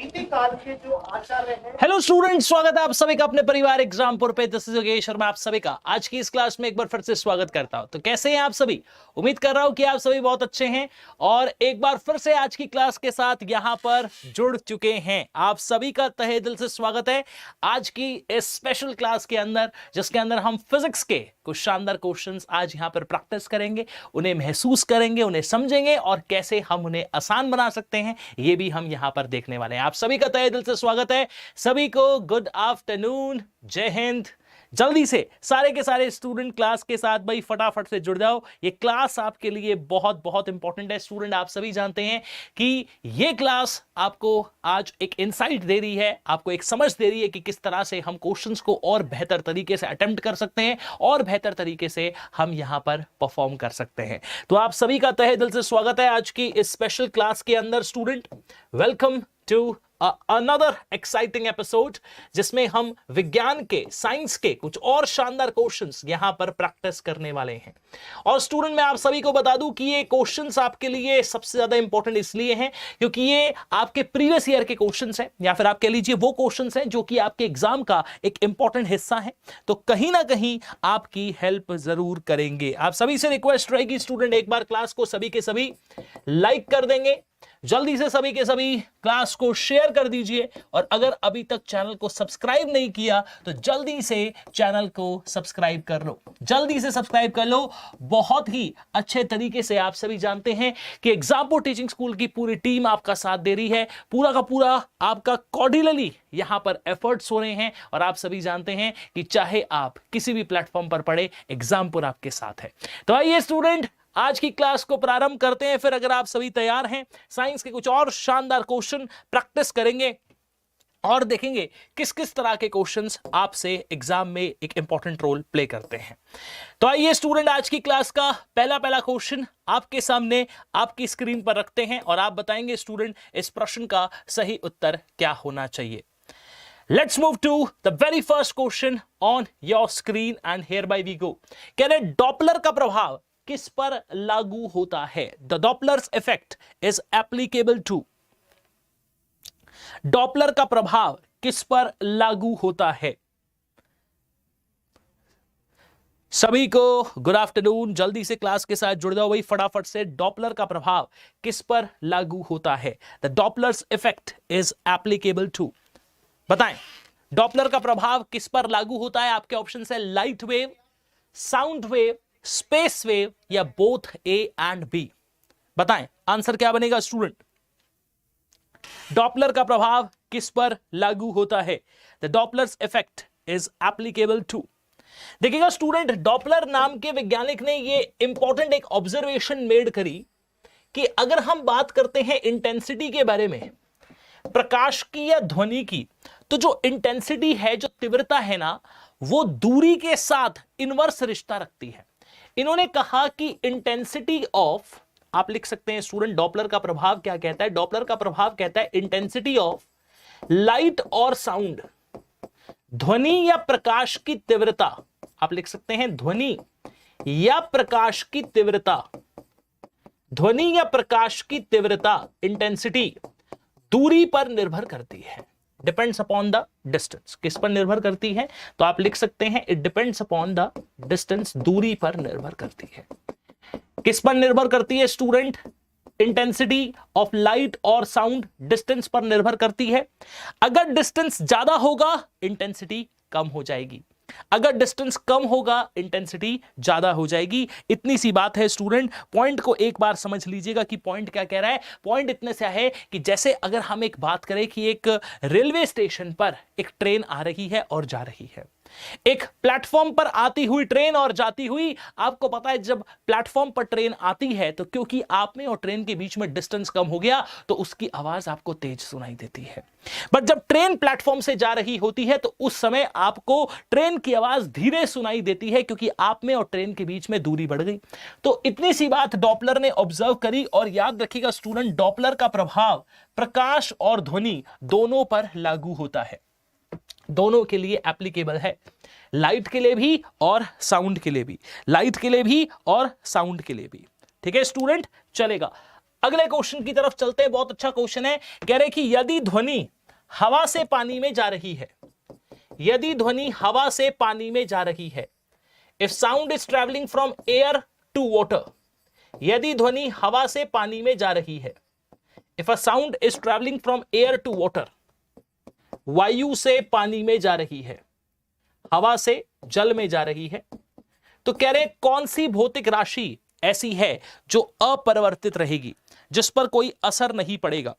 बीते काल के जो आचार्य हैं। हेलो स्टूडेंट, स्वागत है आप सभी का अपने परिवार एग्जामपुर पे। दिस इज योगेश और मैं आप सभी का आज की इस क्लास में एक बार फिर से स्वागत करता हूं। तो कैसे हैं आप सभी? उम्मीद कर रहा हूं कि आप सभी बहुत अच्छे हैं और एक बार फिर से आज की क्लास के साथ यहां पर जुड़ चुके हैं। आप सभी का तहे दिल से स्वागत है आज की इस स्पेशल क्लास के अंदर, जिसके अंदर हम फिजिक्स के कुछ शानदार क्वेश्चंस आज यहां पर प्रैक्टिस करेंगे, उन्हें महसूस करेंगे, उन्हें समझेंगे और कैसे हम उन्हें आसान बना सकते हैं ये भी हम यहां पर देखने वाले हैं। आप सभी का तहे दिल से स्वागत है। सभी को गुड आफ्टरनून, जय हिंद। जल्दी से सारे के सारे स्टूडेंट क्लास के साथ भाई फटाफट से जुड़ जाओ। ये क्लास आपके लिए बहुत बहुत इंपॉर्टेंट है स्टूडेंट। आप सभी जानते हैं कि ये क्लास आपको आज एक इंसाइट दे रही है, आपको एक समझ दे रही है कि किस तरह से हम क्वेश्चंस को और बेहतर तरीके से अटेम्प्ट कर सकते हैं और बेहतर तरीके से हम यहां पर परफॉर्म कर सकते हैं। तो आप सभी का तहे दिल से स्वागत है आज की इस स्पेशल क्लास के अंदर student. Welcome to another exciting episode, जिसमें हम विज्ञान के, साइंस के कुछ और शानदार क्वेश्चंस यहां पर प्रैक्टिस करने वाले हैं। और स्टूडेंट मैं आप सभी को बता दूं कि ये क्वेश्चंस आपके लिए सबसे ज्यादा इंपॉर्टेंट इसलिए हैं क्योंकि ये आपके प्रीवियस ईयर के क्वेश्चंस हैं, या फिर आप कह लीजिए वो क्वेश्चंस हैं जो कि आपके एग्जाम का एक इंपॉर्टेंट हिस्सा है। तो कहीं ना कहीं आपकी हेल्प जरूर करेंगे। आप सभी से रिक्वेस्ट रहेगी स्टूडेंट, एक बार क्लास को सभी के सभी लाइक कर देंगे, जल्दी से सभी के सभी क्लास को शेयर कर दीजिए और अगर अभी तक चैनल को सब्सक्राइब नहीं किया तो जल्दी से चैनल को सब्सक्राइब कर लो, जल्दी से सब्सक्राइब कर लो। बहुत ही अच्छे तरीके से आप सभी जानते हैं कि एग्जामपुर टीचिंग स्कूल की पूरी टीम आपका साथ दे रही है, पूरा का पूरा आपका कॉर्डिनली यहां पर एफर्ट्स हो रहे हैं और आप सभी जानते हैं कि चाहे आप किसी भी प्लेटफॉर्म पर पढ़े, एग्जामपुर आपके साथ है। तो आइए स्टूडेंट आज की क्लास को प्रारंभ करते हैं। फिर अगर आप सभी तैयार हैं, साइंस के कुछ और शानदार क्वेश्चन प्रैक्टिस करेंगे और देखेंगे किस किस तरह के क्वेश्चंस आपसे एग्जाम में एक इंपॉर्टेंट रोल प्ले करते हैं। तो आइए स्टूडेंट आज की क्लास का पहला क्वेश्चन आपके सामने आपकी स्क्रीन पर रखते हैं और आप बताएंगे स्टूडेंट इस प्रश्न का सही उत्तर क्या होना चाहिए। Let's move to the very first question on your screen and hereby we go. कह रहे डॉपलर का प्रभाव किस पर लागू होता है? The Doppler's effect is applicable to. Doppler का प्रभाव किस पर लागू होता है? सभी को गुड आफ्टरनून, जल्दी से क्लास के साथ जुड़ जाओ भाई फटाफट से। डॉपलर का प्रभाव किस पर लागू होता है? The Doppler's effect is applicable to. बताएं, डॉपलर का प्रभाव किस पर लागू होता है? आपके ऑप्शन है light wave, sound wave, space wave या बोथ ए एंड बी। बताएं आंसर क्या बनेगा स्टूडेंट? डॉपलर का प्रभाव किस पर लागू होता है? The Doppler's effect is applicable to. देखिएगा स्टूडेंट, डॉपलर नाम के वैज्ञानिक ने ये इंपॉर्टेंट एक ऑब्जर्वेशन मेड करी कि अगर हम बात करते हैं इंटेंसिटी के बारे में, प्रकाश की या ध्वनि की, तो जो इंटेंसिटी है, जो तीव्रता है ना, वो दूरी के साथ इनवर्स रिश्ता रखती है। इन्होंने कहा कि इंटेंसिटी ऑफ, आप लिख सकते हैं स्टूडेंट, डॉपलर का प्रभाव क्या कहता है? डॉपलर का प्रभाव कहता है इंटेंसिटी ऑफ लाइट और साउंड, ध्वनि या प्रकाश की तीव्रता। आप लिख सकते हैं ध्वनि या प्रकाश की तीव्रता, ध्वनि या प्रकाश की तीव्रता, इंटेंसिटी दूरी पर निर्भर करती है। Depends upon the distance. किस पर निर्भर करती है? तो आप लिख सकते हैं it depends upon the distance, दूरी पर निर्भर करती है। किस पर निर्भर करती है स्टूडेंट? इंटेंसिटी ऑफ लाइट और साउंड डिस्टेंस पर निर्भर करती है। अगर डिस्टेंस ज्यादा होगा इंटेंसिटी कम हो जाएगी, अगर डिस्टेंस कम होगा इंटेंसिटी ज्यादा हो जाएगी। इतनी सी बात है स्टूडेंट। पॉइंट को एक बार समझ लीजिएगा कि पॉइंट क्या कह रहा है। पॉइंट इतने से है कि जैसे अगर हम एक बात करें कि एक रेलवे स्टेशन पर एक ट्रेन आ रही है और जा रही है, एक प्लेटफॉर्म पर आती हुई ट्रेन और जाती हुई, आपको पता है जब प्लेटफॉर्म पर ट्रेन आती है तो क्योंकि आप में और ट्रेन के बीच में डिस्टेंस कम हो गया तो उसकी आवाज आपको तेज सुनाई देती है। बट जब ट्रेन प्लेटफॉर्म से जा रही होती है तो उस समय आपको ट्रेन की आवाज धीरे सुनाई देती है क्योंकि आप में और ट्रेन के बीच में दूरी बढ़ गई। तो इतनी सी बात डॉपलर ने ऑब्जर्व करी। और याद रखिएगा स्टूडेंट, डॉपलर का प्रभाव प्रकाश और ध्वनि दोनों पर लागू होता है, दोनों के लिए एप्लीकेबल है। लाइट के लिए भी और साउंड के लिए भी, लाइट के लिए भी और साउंड के लिए भी। ठीक है स्टूडेंट, चलेगा। अगले क्वेश्चन की तरफ चलते हैं, बहुत अच्छा क्वेश्चन है। कह रहे कि यदि ध्वनि हवा से पानी में जा रही है, यदि ध्वनि हवा से पानी में जा रही है, if sound is travelling from air to water, यदि ध्वनि हवा से पानी में जा रही है, if a sound is travelling from air to water, वायु से पानी में जा रही है, हवा से जल में जा रही है, तो कह रहे कौन सी भौतिक राशि ऐसी है जो अपरिवर्तित रहेगी, जिस पर कोई असर नहीं पड़ेगा।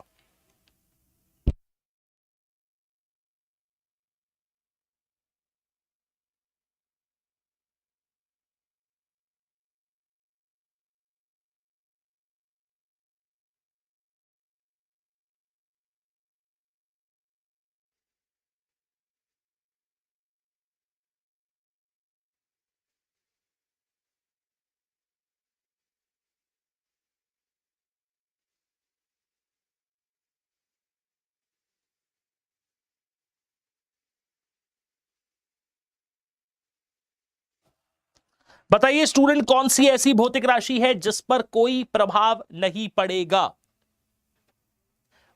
बताइए स्टूडेंट, कौन सी ऐसी भौतिक राशि है जिस पर कोई प्रभाव नहीं पड़ेगा।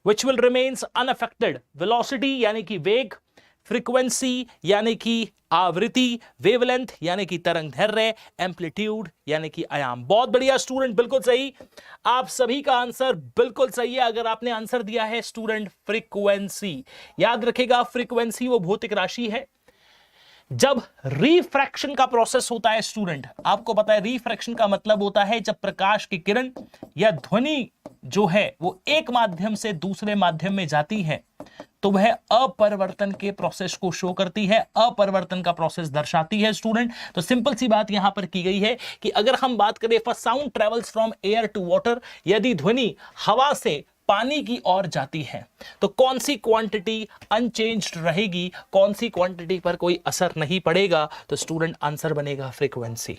Which will remains unaffected, velocity यानी कि वेग, फ्रीक्वेंसी यानी कि आवृत्ति, वेवलेंथ यानी कि तरंगदैर्घ्य, एम्पलीट्यूड यानी कि आयाम। बहुत बढ़िया स्टूडेंट, बिल्कुल सही। आप सभी का आंसर बिल्कुल सही है। अगर आपने आंसर दिया है स्टूडेंट फ्रीक्वेंसी, याद रखेगा फ्रीक्वेंसी वो भौतिक राशि है जब रिफ्रैक्शन का प्रोसेस होता है। स्टूडेंट आपको पता है रिफ्रैक्शन का मतलब होता है जब प्रकाश की किरण या ध्वनि जो है वो एक माध्यम से दूसरे माध्यम में जाती है तो वह अपरिवर्तन के प्रोसेस को शो करती है, अपरिवर्तन का प्रोसेस दर्शाती है। स्टूडेंट तो सिंपल सी बात यहां पर की गई है कि अगर हम बात करें for sound travels from air to water, यदि ध्वनि हवा से पानी की ओर जाती है तो कौन सी क्वांटिटी अनचेंज्ड रहेगी, कौन सी क्वांटिटी पर कोई असर नहीं पड़ेगा। तो स्टूडेंट आंसर बनेगा फ्रीक्वेंसी।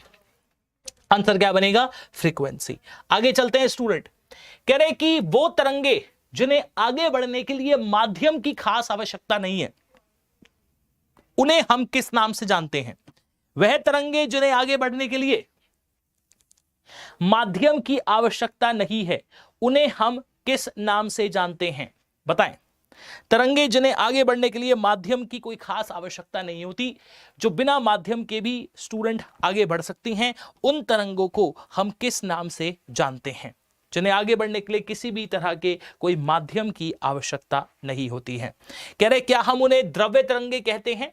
आंसर क्या बनेगा? फ्रीक्वेंसी। आगे चलते हैं स्टूडेंट। कह रहे कि वो तरंगे जिन्हें आगे बढ़ने के लिए माध्यम की खास आवश्यकता नहीं है, उन्हें हम किस नाम से जानते हैं? वह तरंगे जिन्हें आगे बढ़ने के लिए माध्यम की आवश्यकता नहीं है, उन्हें हम किस नाम से जानते हैं? बताएं। तरंगे जिन्हें आगे बढ़ने के लिए माध्यम की कोई खास आवश्यकता नहीं होती, जो बिना माध्यम के भी स्टूडेंट आगे बढ़ सकती हैं, उन तरंगों को हम किस नाम से जानते हैं? जिन्हें आगे बढ़ने के लिए किसी भी तरह के कोई माध्यम की आवश्यकता नहीं होती है। कह रहे क्या हम उन्हें द्रव्य तरंगे कहते हैं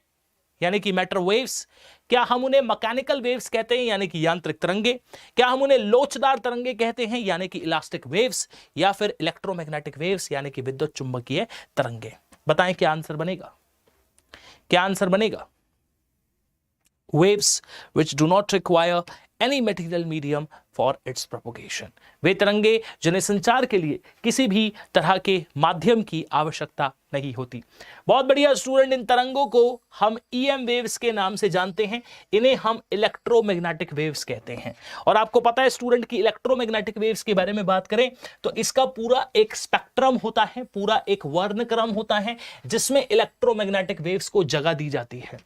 यानी कि मैटर वेव्स? क्या हम उन्हें मैकेनिकल वेव्स कहते हैं यानी कि यांत्रिक तरंगे? क्या हम उन्हें लोचदार तरंगे कहते हैं यानी कि इलास्टिक वेव्स? या फिर इलेक्ट्रोमैग्नेटिक वेव्स यानी कि विद्युत चुंबकीय तरंगे? बताएं क्या आंसर बनेगा? क्या आंसर बनेगा? Waves which do not require any material medium for its propagation। वे तरंगे जिन्हें संचार के लिए किसी भी तरह के माध्यम की आवश्यकता नहीं होती। बहुत बढ़िया स्टूडेंट, इन तरंगों को हम EM वेव्स के नाम से जानते हैं, इन्हें हम इलेक्ट्रोमैग्नेटिक वेव्स कहते हैं। और आपको पता है स्टूडेंट की इलेक्ट्रोमैग्नेटिक वेव्स के बारे में बात करें तो इसका पूरा एक स्पेक्ट्रम होता है, पूरा एक वर्णक्रम होता है जिसमें इलेक्ट्रोमैग्नेटिक वेव्स को जगह दी जाती है।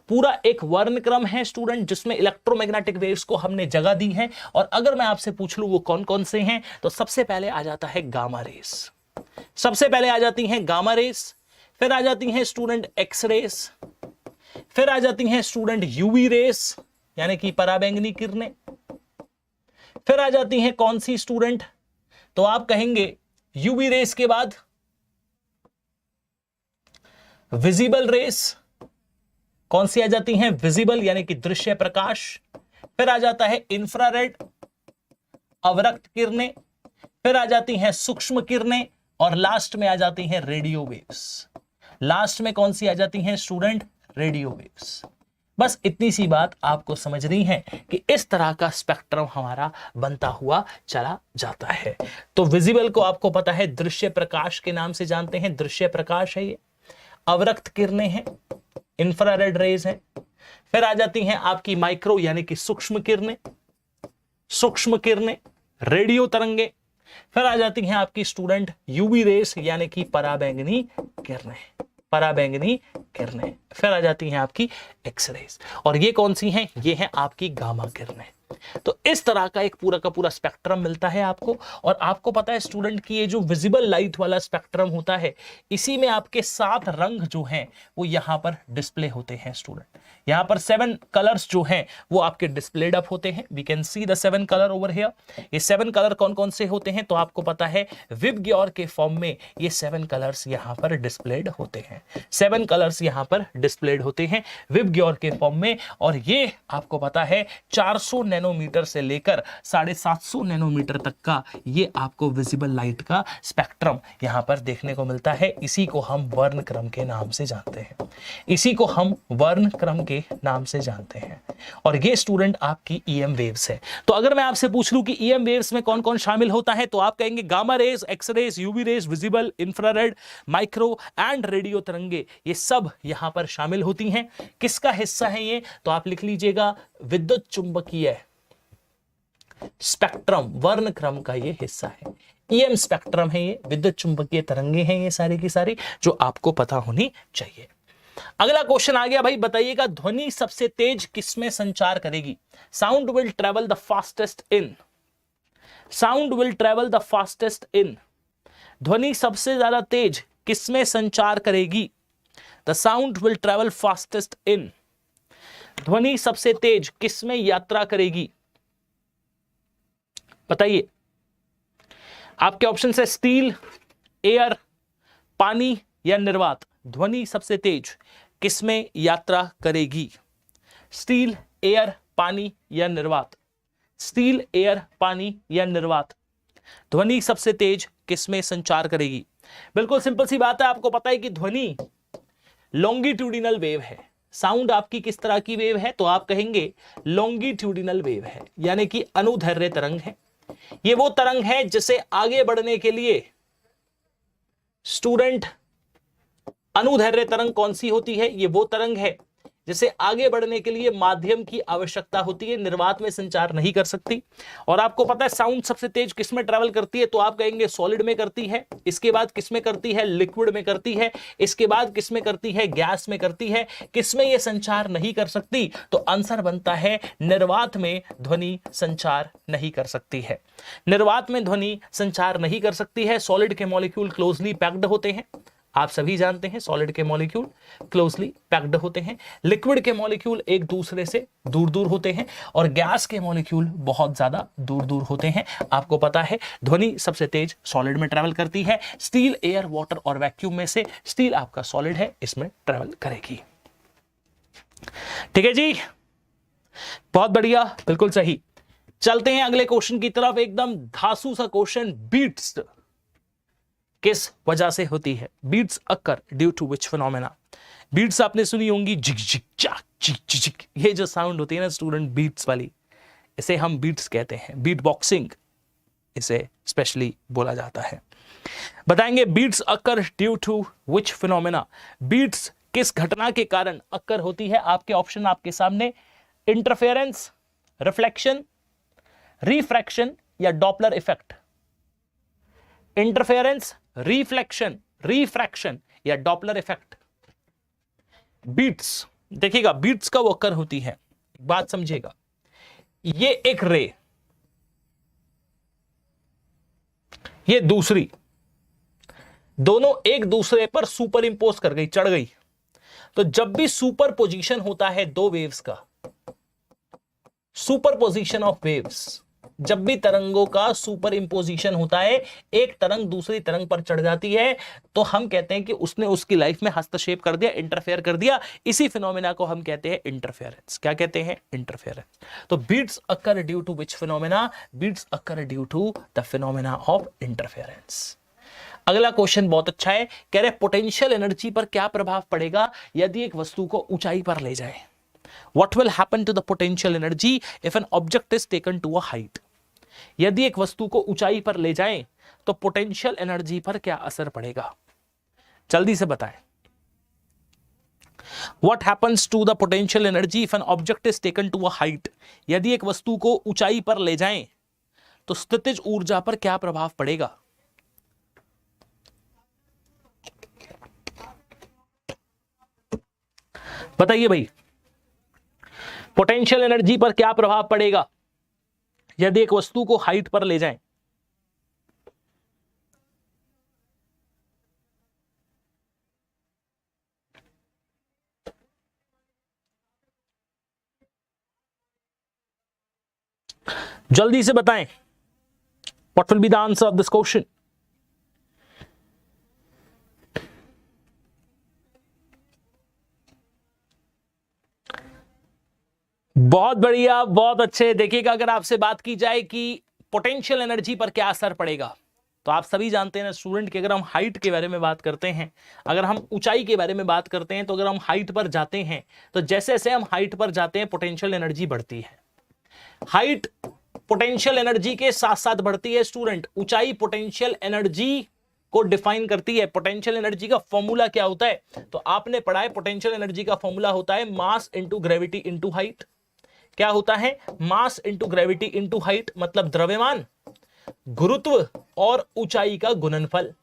पूरा एक वर्णक्रम है स्टूडेंट जिसमें इलेक्ट्रोमैग्नेटिक वेव्स को हमने जगह दी है। और अगर मैं आपसे पूछ लूं वो कौन कौन से हैं, तो सबसे पहले आ जाता है गामा रेस, सबसे पहले आ जाती हैं गामा रेस, फिर आ जाती हैं स्टूडेंट एक्स रेस, फिर आ जाती हैं स्टूडेंट यूवी रेस यानी कि पराबैंगनी किरणें, फिर आ जाती हैं कौन सी स्टूडेंट? तो आप कहेंगे यूवी रेस के बाद विजिबल रेस। कौन सी आ जाती हैं? विजिबल यानी कि दृश्य प्रकाश। फिर आ जाता है इंफ्रारेड, अवरक्त किरणें, फिर आ जाती हैं सूक्ष्म किरणें और लास्ट में आ जाती हैं रेडियो वेव्स। लास्ट में कौन सी आ जाती हैं स्टूडेंट? Radio waves. बस इतनी सी बात आपको समझनी है कि इस तरह का स्पेक्ट्रम हमारा बनता हुआ चला जाता है। तो विजिबल को आपको पता है दृश्य प्रकाश के नाम से जानते हैं, दृश्य प्रकाश है ये। अवरक्त किरणें हैं, इंफ्रारेड रेज हैं। फिर आ जाती हैं आपकी माइक्रो यानी कि सूक्ष्म किरणें, सूक्ष्म किरणें, रेडियो तरंगे। फिर आ जाती हैं आपकी स्टूडेंट यूवी रेस यानी कि पराबैंगनी किरणें, पराबैंगनी किरणें। फिर आ जाती हैं आपकी एक्स रेस। और ये कौन सी हैं? ये हैं आपकी गामा किरणें। तो इस तरह का एक पूरा का पूरा स्पेक्ट्रम मिलता है आपको। और आपको पता है स्टूडेंट की ये जो विजिबल लाइट वाला स्पेक्ट्रम होता है, इसी में आपके 7 रंग जो हैं वो यहां पर डिस्प्ले होते हैं स्टूडेंट। यहां पर 7 कलर्स जो हैं वो आपके डिस्प्लेड अप होते हैं। We can see the 7 colour over here. ये 7 कलर कौन कौन से होते हैं? तो आपको पता है विबग्योर के फॉर्म में ये 7 कलर्स यहां पर डिस्प्लेड होते हैं। 7 कलर्स यहां पर डिस्प्लेड होते हैं विबग्योर के फॉर्म में। और ये आपको पता है 400 नैनोमीटर से लेकर 750 नैनोमीटर तक का ये आपको विजिबल लाइट का स्पेक्ट्रम यहां पर देखने को मिलता है। इसी को हम वर्ण क्रम के नाम से जानते हैं। इसी को हम वर्ण क्रम के नाम से जानते हैं। और ये स्टूडेंट आपकी ईएम वेव्स है। तो अगर मैं आपसे पूछ लूं कि ईएम वेव्स में कौन कौन शामिल होता है, तो आप कहेंगे gamma rays, X rays, UV rays, visible, infrared, micro and radio तरंगे, ये सब यहां पर शामिल होती हैं। किसका हिस्सा है ये? तो आप लिख लीजिएगा विद्युत चुंबकीय स्पेक्ट्रम, वर्ण क्रम का ये हिस्सा है। ईएम स्पेक्ट्रम है ये, विद्युत चुंबकीय तरंगे हैं ये सारी की सारी, जो आपको पता होनी चाहिए। अगला क्वेश्चन आ गया भाई, बताइएगा ध्वनि सबसे तेज किसमें संचार करेगी? Sound will travel the fastest in, sound will travel the fastest in, ध्वनि सबसे ज्यादा तेज किसमें संचार करेगी? The sound will travel fastest in, ध्वनि सबसे तेज किसमें यात्रा करेगी? बताइए। आपके ऑप्शन है स्टील, एयर, पानी या निर्वात। ध्वनि सबसे तेज किसमें यात्रा करेगी? स्टील, एयर, पानी या निर्वात। स्टील, एयर, पानी या निर्वात, ध्वनि सबसे तेज किसमें संचार करेगी? बिल्कुल सिंपल सी बात है। आपको पता है कि ध्वनि लॉन्गिट्यूडिनल वेव है। साउंड आपकी किस तरह की वेव है? तो आप कहेंगे लॉन्गिट्यूडिनल वेव है, यानी कि अनुदैर्ध्य तरंग है। ये वो तरंग है जिसे आगे बढ़ने के लिए स्टूडेंट, अनुदैर्ध्य तरंग कौन सी होती है? ये वो तरंग है जिसे आगे बढ़ने के लिए माध्यम की आवश्यकता होती है, निर्वात में संचार नहीं कर सकती। और आपको पता है साउंड सबसे तेज किस में ट्रैवल करती है? तो आप कहेंगे सॉलिड में करती है, इसके बाद किस में करती है? लिक्विड में करती है, इसके बाद किस में करती है? गैस में करती है। किस में यह संचार नहीं कर सकती? तो आंसर बनता है निर्वात में ध्वनि संचार नहीं कर सकती है। निर्वात में ध्वनि संचार नहीं कर सकती है। सॉलिड के मॉलिक्यूल क्लोजली पैक्ड होते हैं, आप सभी जानते हैं सॉलिड के मॉलिक्यूल क्लोजली पैक्ड होते हैं। लिक्विड के मॉलिक्यूल एक दूसरे से दूर दूर होते हैं और गैस के मॉलिक्यूल बहुत ज्यादा दूर दूर होते हैं। आपको पता है ध्वनि सबसे तेज सॉलिड में ट्रैवल करती है। स्टील, एयर, वाटर और वैक्यूम में से स्टील आपका सॉलिड है, इसमें ट्रैवल करेगी। ठीक है जी, बहुत बढ़िया, बिल्कुल सही। चलते हैं अगले क्वेश्चन की तरफ। एकदम धांसू सा क्वेश्चन, बीट्स किस वजह से होती है? Beats occur due to which phenomena? Beats आपने सुनी होंगी, जिक जिक चाक चिक चिक, ये जो साउंड होती है ना स्टूडेंट बीट्स वाली, इसे हम बीट्स कहते हैं। बीट बॉक्सिंग इसे स्पेशली बोला जाता है। बताएंगे beats occur due to which phenomena? Beats किस घटना के कारण अकर होती है? आपके ऑप्शन आपके सामने, इंटरफेरेंस, रिफ्लेक्शन, रिफ्रैक्शन या Doppler effect. Interference, reflection, refraction या डॉपलर इफेक्ट। बीट्स, देखिएगा बीट्स का वो अकर होती है, बात समझिएगा। ये एक रे, ये दूसरी, दोनों एक दूसरे पर सुपर इंपोज कर गई, चढ़ गई। तो जब भी सुपर पोजिशन होता है दो वेव्स का, सुपर पोजिशन ऑफ वेव्स, जब भी तरंगों का सुपर इंपोजिशन होता है, एक तरंग दूसरी तरंग पर चढ़ जाती है, तो हम कहते हैं कि उसने उसकी लाइफ में हस्तक्षेप कर दिया, इंटरफेयर कर दिया। इसी फिनोमेना को हम कहते हैं इंटरफेरेंस। क्या कहते हैं? इंटरफेरेंस। तो beats occur due to which phenomena? Beats occur due to the phenomena of interference. अगला क्वेश्चन बहुत अच्छा है, कह रहे पोटेंशियल एनर्जी पर क्या प्रभाव पड़ेगा यदि एक वस्तु को ऊंचाई पर ले जाए? What will happen to the potential energy if an object is taken to a height? यदि एक वस्तु को ऊंचाई पर ले जाएं तो पोटेंशियल एनर्जी पर क्या असर पड़ेगा? जल्दी से बताएं। What happens to the potential energy if an object is taken to a height? यदि एक वस्तु को ऊंचाई पर ले जाएं तो स्थितिज ऊर्जा पर क्या प्रभाव पड़ेगा? बताइए भाई, पोटेंशियल एनर्जी पर क्या प्रभाव पड़ेगा? यदि एक वस्तु को हाइट पर ले जाएं, जल्दी से बताएं, what will be the answer of this question? बहुत बढ़िया, बहुत अच्छे। देखिएगा, अगर आपसे बात की जाए कि पोटेंशियल एनर्जी पर क्या असर पड़ेगा, तो आप सभी जानते हैं ना स्टूडेंट कि अगर हम हाइट के बारे में बात करते हैं, अगर हम ऊंचाई के बारे में बात करते हैं, तो अगर हम हाइट पर जाते हैं तो जैसे जैसे हम हाइट पर जाते हैं पोटेंशियल एनर्जी बढ़ती है। हाइट पोटेंशियल एनर्जी के साथ साथ बढ़ती है स्टूडेंट। ऊंचाई पोटेंशियल एनर्जी को डिफाइन करती है। पोटेंशियल एनर्जी का फॉर्मूला क्या होता है? तो आपने पढ़ा है, पोटेंशियल एनर्जी का फॉर्मूला होता है mass into gravity into height. क्या होता है? Mass into gravity into height, मतलब द्रव्यमान, गुरुत्व और ऊंचाई का गुणनफल।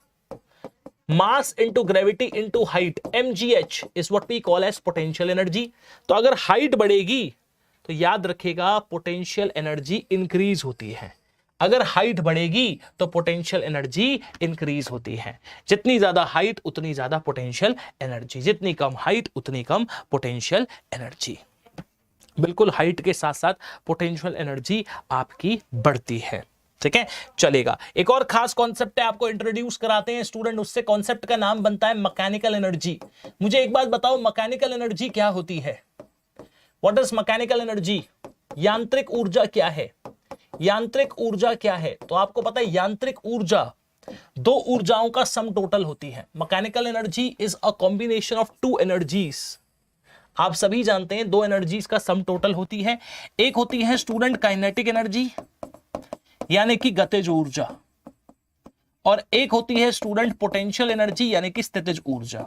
Mass into gravity into height, mgh is what we call as potential energy. तो अगर हाइट बढ़ेगी तो याद रखिएगा पोटेंशियल एनर्जी इंक्रीज होती है। अगर हाइट बढ़ेगी तो पोटेंशियल एनर्जी इंक्रीज होती है। जितनी ज्यादा हाइट उतनी ज्यादा पोटेंशियल एनर्जी, जितनी कम हाइट उतनी कम पोटेंशियल एनर्जी। बिल्कुल, हाइट के साथ साथ पोटेंशियल एनर्जी आपकी बढ़ती है। ठीक है, चलेगा। एक और खास कॉन्सेप्ट है, आपको इंट्रोड्यूस कराते हैं स्टूडेंट। उससे कॉन्सेप्ट का नाम बनता है मैकेनिकल एनर्जी। मुझे एक बात बताओ, मैकेनिकल एनर्जी क्या होती है? What is mechanical energy? यांत्रिक ऊर्जा क्या है? यांत्रिक ऊर्जा क्या है? तो आपको पता है यांत्रिक ऊर्जा दो ऊर्जाओं का सम टोटल होती है। Mechanical energy is a combination of two energies. आप सभी जानते हैं दो एनर्जीज का सम टोटल होती है। एक होती है स्टूडेंट काइनेटिक एनर्जी यानी कि गतिज ऊर्जा, और एक होती है स्टूडेंट पोटेंशियल एनर्जी यानी कि स्थितिज ऊर्जा।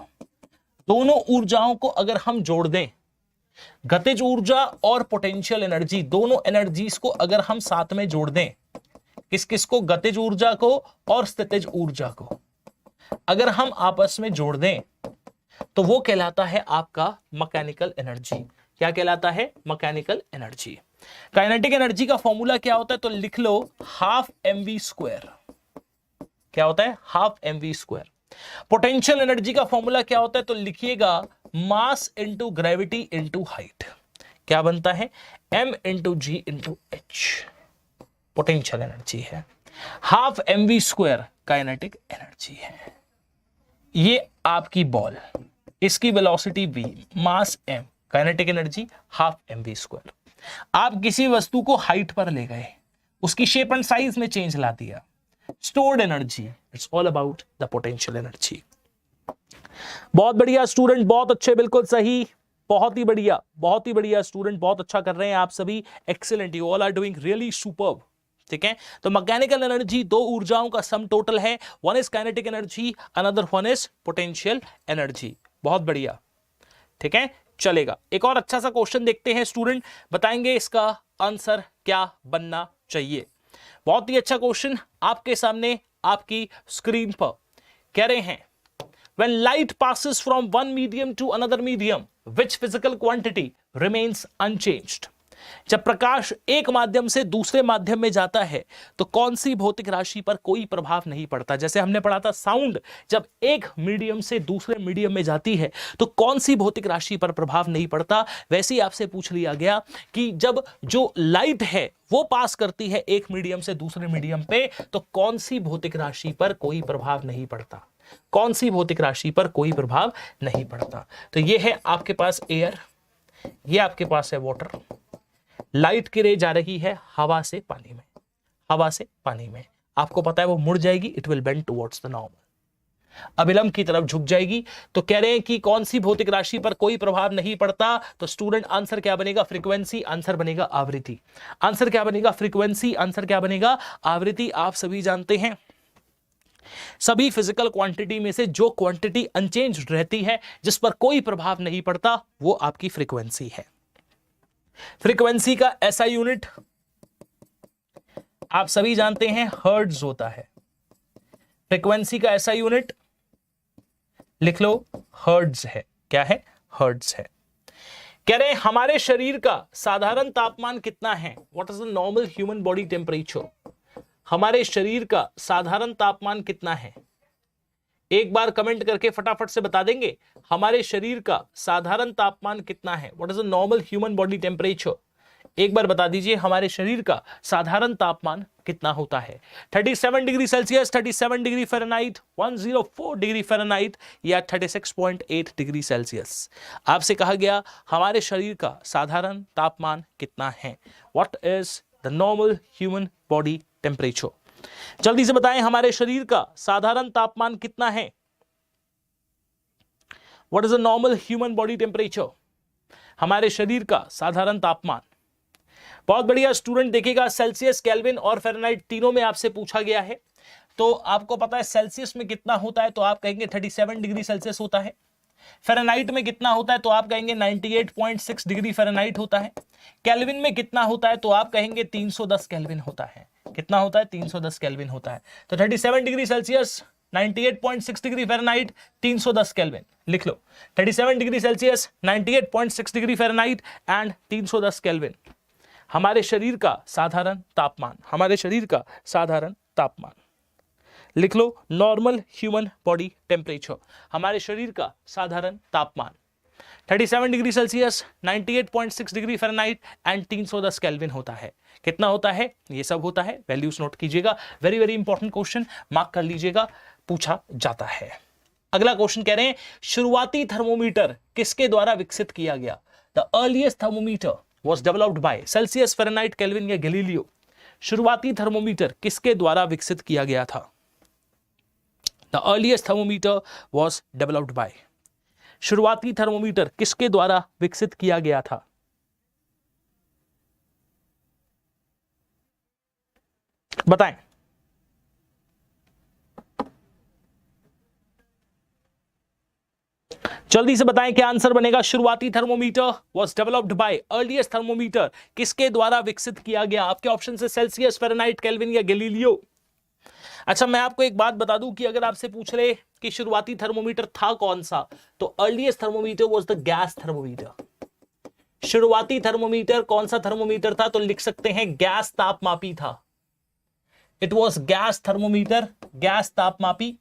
दोनों ऊर्जाओं को अगर हम जोड़ दें, गतिज ऊर्जा और पोटेंशियल एनर्जी, दोनों एनर्जीज को अगर हम साथ में जोड़ दें, किस किस को? गतिज ऊर्जा को और स्थितिज ऊर्जा को अगर हम आपस में जोड़ दें तो वो कहलाता है आपका मैकेनिकल एनर्जी। क्या कहलाता है? Mechanical energy. काइनेटिक एनर्जी का फॉर्मूला क्या होता है? तो लिख लो हाफ mv स्क्वायर। क्या होता है? Half mv square. Potential energy का फॉर्मूला क्या होता है? तो लिखिएगा मास इंटू ग्रेविटी इंटू हाइट। क्या बनता है? m इंटू जी इंटू एच पोटेंशियल एनर्जी है। Half mv square kinetic energy है। ये आपकी बॉल, इसकी वेलोसिटी v, मास m, kinetic energy half mv square. आप किसी वस्तु को हाइट पर ले गए, उसकी शेप एंड साइज में चेंज ला दिया, stored energy, it's all about the potential energy. बहुत बढ़िया स्टूडेंट, बहुत अच्छे, बिल्कुल सही, बहुत ही बढ़िया स्टूडेंट, बहुत अच्छा कर रहे हैं आप सभी। Excellent, you all are doing really superb. ठीक है, तो मैकेनिकल एनर्जी दो ऊर्जाओं का सम टोटल है। One is kinetic energy, another one is potential energy. बहुत बढ़िया, ठीक है, चलेगा। एक और अच्छा सा क्वेश्चन देखते हैं स्टूडेंट, बताएंगे इसका आंसर क्या बनना चाहिए। बहुत ही अच्छा क्वेश्चन आपके सामने आपकी स्क्रीन पर। कह रहे हैं when light passes from one medium to another medium which physical quantity remains unchanged। जब प्रकाश एक माध्यम से दूसरे माध्यम में जाता है तो कौन सी भौतिक राशि पर कोई प्रभाव नहीं पड़ता। जैसे हमने पढ़ा था साउंड जब एक मीडियम से दूसरे मीडियम में जाती है तो कौन सी भौतिक राशि पर प्रभाव नहीं पड़ता, वैसे ही आपसे पूछ लिया गया कि जब जो लाइट है वो पास करती है एक मीडियम से दूसरे मीडियम पे तो कौन सी भौतिक राशि पर कोई प्रभाव नहीं पड़ता, कौन सी भौतिक राशि पर कोई प्रभाव नहीं पड़ता। तो ये है आपके पास एयर, ये आपके पास है वाटर। लाइट की रे जा रही है हवा से पानी में, हवा से पानी में, आपको पता है वो मुड़ जाएगी, it will bend towards the normal, अभिलंब की तरफ झुक जाएगी। तो कह रहे हैं कि कौन सी भौतिक राशि पर कोई प्रभाव नहीं पड़ता, तो स्टूडेंट आंसर क्या बनेगा? फ्रीक्वेंसी, आंसर बनेगा आवृत्ति। आंसर क्या बनेगा? फ्रीक्वेंसी, आंसर क्या बनेगा? आवृत्ति। आप सभी जानते हैं सभी फिजिकल क्वांटिटी में से जो क्वांटिटी अनचेंज रहती है, जिस पर कोई प्रभाव नहीं पड़ता, वो आपकी फ्रीक्वेंसी है। फ्रीक्वेंसी का ऐसा यूनिट आप सभी जानते हैं हर्ट्ज होता है। फ्रीक्वेंसी का ऐसा यूनिट लिख लो हर्ट्ज है। क्या है? हर्ट्ज है। कह रहे हैं हमारे शरीर का साधारण तापमान कितना है? What is the normal human body temperature? हमारे शरीर का साधारण तापमान कितना है? एक बार कमेंट करके फटाफट से बता देंगे हमारे शरीर का साधारण तापमान कितना है? What is the normal human body temperature? एक बार बता दीजिए हमारे शरीर का साधारण तापमान कितना होता है? 37 degree Celsius, 37 degree Fahrenheit, 104 degree Fahrenheit या 36.8 डिग्री सेल्सियस। आपसे कहा गया हमारे शरीर का साधारण तापमान कितना है? What is the normal human body temperature? जल्दी से बताएं हमारे शरीर का साधारण तापमान कितना है? What is the normal human body temperature? हमारे शरीर का साधारण तापमान। बहुत बढ़िया स्टूडेंट, देखिएगा सेल्सियस, केल्विन और फ़ारेनहाइट तीनों में आपसे पूछा गया है। तो आपको पता है सेल्सियस में कितना होता है, तो आप कहेंगे 37 डिग्री सेल्सियस होता है। फ़ारेनहाइट में कितना होता है, तो आप कहेंगे 98.6 डिग्री फ़ारेनहाइट होता है। केल्विन में कितना होता है, तो आप कहेंगे 310 केल्विन होता है। कितना होता है? 310 केल्विन होता है। तो 37 degree Celsius, 98.6 degree Fahrenheit, 310 kelvin लिख लो। 37 degree Celsius, 98.6 degree Fahrenheit and 310 kelvin हमारे शरीर का साधारण तापमान। हमारे शरीर का साधारण तापमान लिख लो। नॉर्मल ह्यूमन बॉडी टेम्परेचर, हमारे शरीर का साधारण तापमान 37 degree Celsius, 98.6 degree Fahrenheit and 310 kelvin होता है। कितना होता है? ये सब होता है। वैल्यूज नोट कीजिएगा, very very important question, mark कर लीजिएगा, पूछा जाता है। अगला क्वेश्चन कह रहे हैं शुरुआती थर्मोमीटर किसके द्वारा विकसित किया गया? The earliest thermometer was developed by Celsius, Fahrenheit, kelvin या गैलीलियो? शुरुआती थर्मोमीटर किसके द्वारा विकसित किया गया था? The earliest thermometer was developed by, शुरुआती थर्मोमीटर किसके द्वारा विकसित किया गया था? बताएं। जल्दी से बताएं क्या आंसर बनेगा? शुरुआती thermometer was developed by, earliest thermometer किसके द्वारा विकसित किया गया? आपके ऑप्शन से सेल्सियस, फ़ारेनहाइट, केल्विन या गैलीलियो। अच्छा, मैं आपको एक बात बता दूं कि अगर आपसे पूछ ले कि शुरुआती थर्मोमीटर था कौन सा, तो earliest thermometer was the gas thermometer. शुरुआती थर्मोमीटर कौन सा थर्मोमीटर था? तो लिख सकते हैं गैस तापमापी था। It was gas thermometer, gas तापमापी,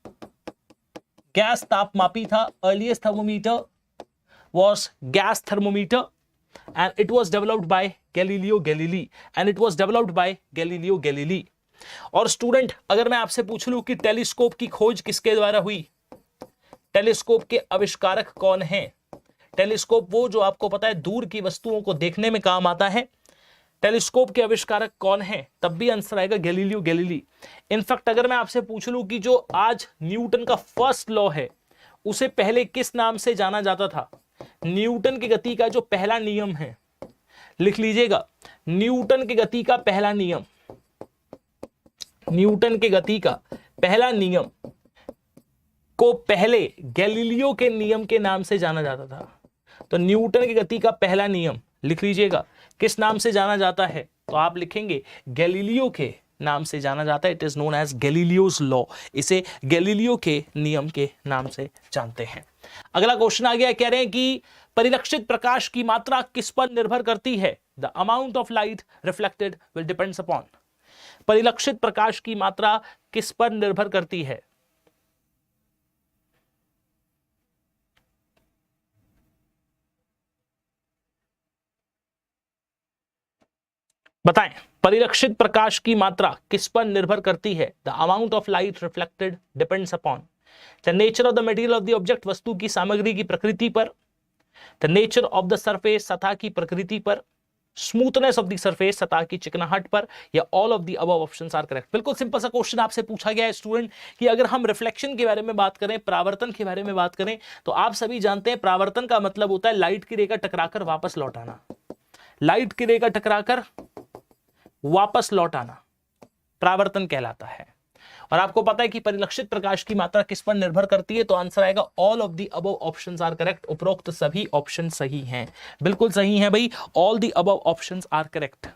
गैस तापमापी था। Earliest thermometer was gas thermometer and it was developed by Galileo Galilei and it was developed by Galileo Galilei। और स्टूडेंट, अगर मैं आपसे पूछ लूं कि टेलीस्कोप की खोज किसके द्वारा हुई? टेलीस्कोप के आविष्कारक कौन हैं? टेलीस्कोप वो जो आपको पता है दूर की वस्तुओं को देखने में काम आता है। टेलीस्कोप के आविष्कारक कौन है? तब भी आंसर आएगा गैलीलियो गैलीली। इनफैक्ट अगर मैं आपसे पूछ लूं कि जो आज न्यूटन का फर्स्ट लॉ है उसे पहले किस नाम से जाना जाता था? न्यूटन की गति का जो पहला नियम है, लिख लीजिएगा, न्यूटन की गति का पहला नियम, न्यूटन की गति का पहला नियम को पहले गैलीलियो के नियम के नाम से जाना जाता था। तो न्यूटन की गति का पहला नियम लिख लीजिएगा, किस नाम से जाना जाता है? तो आप लिखेंगे गैलीलियो के नाम से जाना जाता है। It is known as Galileo's law. इसे गैलीलियो के नियम के नाम से जानते हैं। अगला क्वेश्चन आ गया, कह रहे हैं कि परिलक्षित प्रकाश की मात्रा किस पर निर्भर करती है? The amount of light reflected will depends upon. परिलक्षित प्रकाश की मात्रा किस पर निर्भर करती है? बताएं, परिलक्षित प्रकाश की मात्रा किस पर निर्भर करती है? The amount of light reflected depends upon the nature of the material of the object, वस्तु की सामग्री की प्रकृति पर, the nature of the surface, सतह की प्रकृति पर, स्मूथनेस ऑफ द सरफेस, सतह की चिकनाहट पर, या all of the above options are correct. बिल्कुल सिंपल सा क्वेश्चन आपसे पूछा गया है स्टूडेंट कि अगर हम रिफ्लेक्शन के बारे में बात करें, परावर्तन के बारे में बात करें, तो आप सभी जानते हैं परावर्तन का मतलब होता है लाइट की रे का टकराकर वापस लौट आना। लाइट की रे का टकराकर वापस लौट आना परावर्तन कहलाता है। और आपको पता है कि परिलक्षित प्रकाश की मात्रा किस पर निर्भर करती है? तो आंसर आएगा all of the above options are correct. उपरोक्त सभी ऑप्शन सही हैं, बिल्कुल सही हैं भाई, all the above options are correct.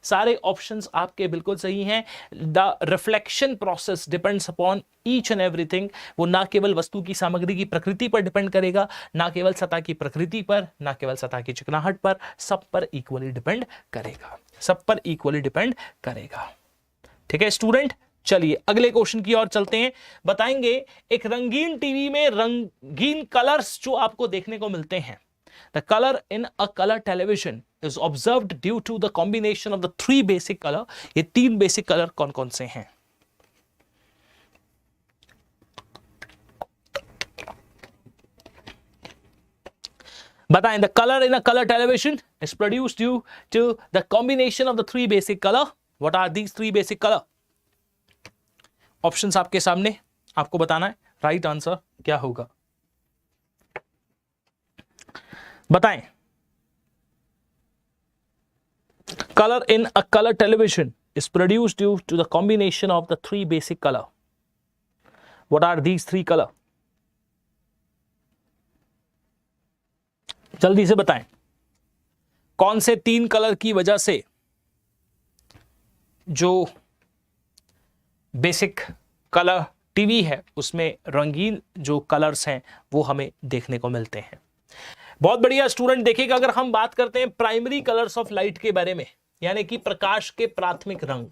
सारे ऑप्शंस आपके बिल्कुल सही हैं। The reflection process depends upon each and everything. वो ना केवल वस्तु की सामग्री की प्रकृति पर डिपेंड करेगा, ना केवल सतह की प्रकृति पर, ना केवल सतह की चिकनाहट पर, सब पर इक्वली डिपेंड करेगा, सब पर इक्वली डिपेंड करेगा। ठीक है स्टूडेंट, चलिए अगले क्वेश्चन की ओर चलते हैं। बताएंगे एक रंगीन टीवी में रंगीन कलर्स जो आपको देखने को मिलते हैं, the colour in a colour television is observed due to the combination of the 3 basic colour. ये 3 बेसिक कलर कौन कौन से हैं? बताएं। The colour in a colour television is produced due to the combination of the 3 basic colour. What are these 3 basic colour? Options आपके सामने, आपको बताना है राइट आंसर क्या होगा। बताएं। Colour in a colour television is produced due to the combination of the 3 basic colour. What are these 3 colour? जल्दी से बताएं, कौन से 3 कलर की वजह से जो बेसिक कलर टीवी है उसमें रंगीन जो कलर्स हैं वो हमें देखने को मिलते हैं। बहुत बढ़िया स्टूडेंट, देखिएगा अगर हम बात करते हैं प्राइमरी कलर्स ऑफ लाइट के बारे में, यानी कि प्रकाश के प्राथमिक रंग,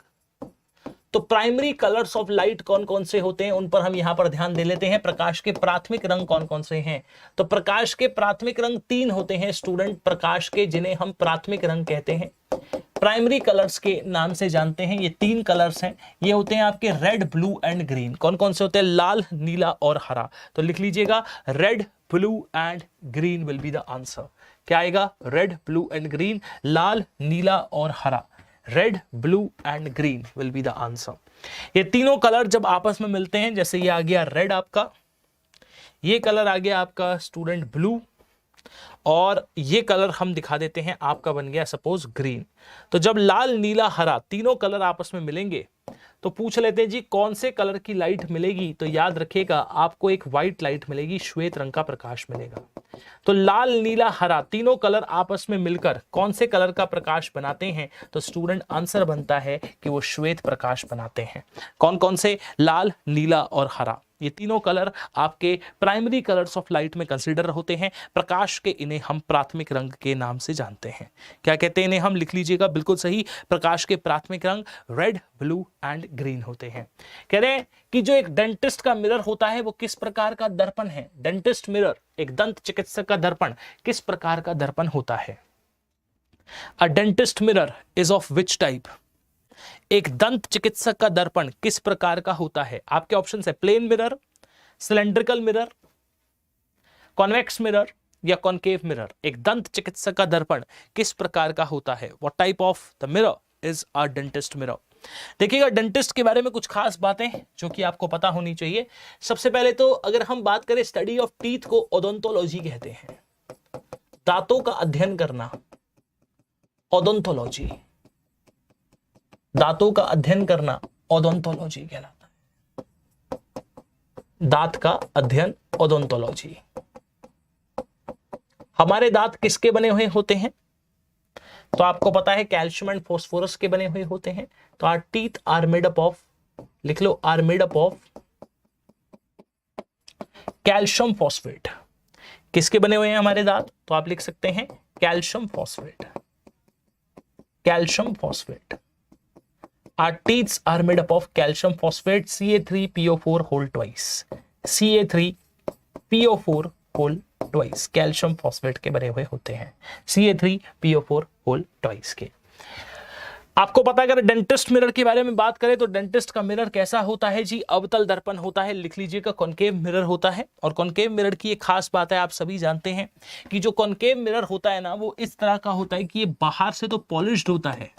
तो प्राइमरी कलर्स ऑफ लाइट कौन कौन से होते हैं उन पर हम यहां पर ध्यान दे लेते हैं। प्रकाश के प्राथमिक रंग कौन कौन से हैं? तो प्रकाश के प्राथमिक रंग 3 होते हैं स्टूडेंट, प्रकाश के, जिन्हें हम प्राथमिक रंग कहते हैं, प्राइमरी कलर्स के नाम से जानते हैं। ये 3 कलर्स हैं, ये होते हैं आपके रेड, ब्लू एंड ग्रीन। कौन कौन से होते हैं? लाल, नीला और हरा। तो लिख लीजिएगा red, blue and green will be the answer. क्या आएगा? रेड, ब्लू एंड ग्रीन, लाल, नीला और हरा। Red, blue and green will be the answer. ये तीनों कलर जब आपस में मिलते हैं, जैसे ये आ गया रेड आपका, ये कलर आ गया आपका स्टूडेंट ब्लू, और ये कलर हम दिखा देते हैं आपका बन गया सपोज ग्रीन। तो जब लाल, नीला, हरा तीनों कलर आपस में मिलेंगे तो पूछ लेते हैं जी कौन से कलर की लाइट मिलेगी? तो याद रखिएगा आपको एक व्हाइट लाइट मिलेगी, श्वेत रंग का प्रकाश मिलेगा। तो लाल, नीला, हरा तीनों कलर आपस में मिलकर कौन से कलर का प्रकाश बनाते हैं? तो स्टूडेंट आंसर बनता है कि वो श्वेत प्रकाश बनाते हैं। कौन कौन से? लाल, नीला और हरा। ये तीनों कलर आपके प्राइमरी कलर्स ऑफ लाइट में कंसीडर होते हैं। प्रकाश के इन्हें हम प्राथमिक रंग के नाम से जानते हैं। क्या कहते हैं इन्हें? हम लिख लीजिएगा बिल्कुल सही, प्रकाश के प्राथमिक रंग रेड, ब्लू एंड ग्रीन होते हैं। कह रहे हैं कि जो एक डेंटिस्ट का मिरर होता है वो किस प्रकार का दर्पण है? डेंटिस्ट मिरर, एक दंत चिकित्सक का दर्पण किस प्रकार का दर्पण होता है? A dentist mirror is of which type? एक दंत चिकित्सक का दर्पण किस प्रकार का होता है? आपके ऑप्शन है plane mirror, cylindrical mirror, convex mirror या कॉनकेव मिरर। एक दंत चिकित्सक का दर्पण किस प्रकार का होता है? What type of the mirror is a dentist mirror? देखिएगा डेंटिस्ट के बारे में कुछ खास बातें जो कि आपको पता होनी चाहिए। सबसे पहले तो अगर हम बात करें स्टडी ऑफ टीथ को ओडोंटोलॉजी कहते हैं। दांतों का अध्ययन करना ओडोंटोलॉजी, दांतों का अध्ययन करना ओडोंटोलॉजी कहलाता है। दांत का अध्ययन ओडोंटोलॉजी। हमारे दांत किसके बने हुए होते हैं? तो आपको पता है कैल्शियम एंड फास्फोरस के बने हुए होते हैं। तो our teeth are made up of, लिख लो, are made up of calcium phosphate. किसके बने हुए हैं हमारे दांत? तो आप लिख सकते हैं calcium phosphate, calcium phosphate. Our teeth are made up of calcium phosphate Ca3PO4 whole twice, Ca3PO4 whole twice, calcium phosphate के बने हुए होते हैं, Ca3PO4 whole twice के। आपको पता है अगर डेंटिस्ट मिरर के बारे में बात करें तो डेंटिस्ट का मिरर कैसा होता है जी? अवतल दर्पण होता है। लिख लीजिएगा कॉनकेव मिरर होता है। और कॉनकेव मिरर की एक खास बात है, आप सभी जानते हैं कि जो कॉनकेव मिरर होता है ना वो इस तरह का होता है कि ये बाहर से तो पॉलिश्ड होता है,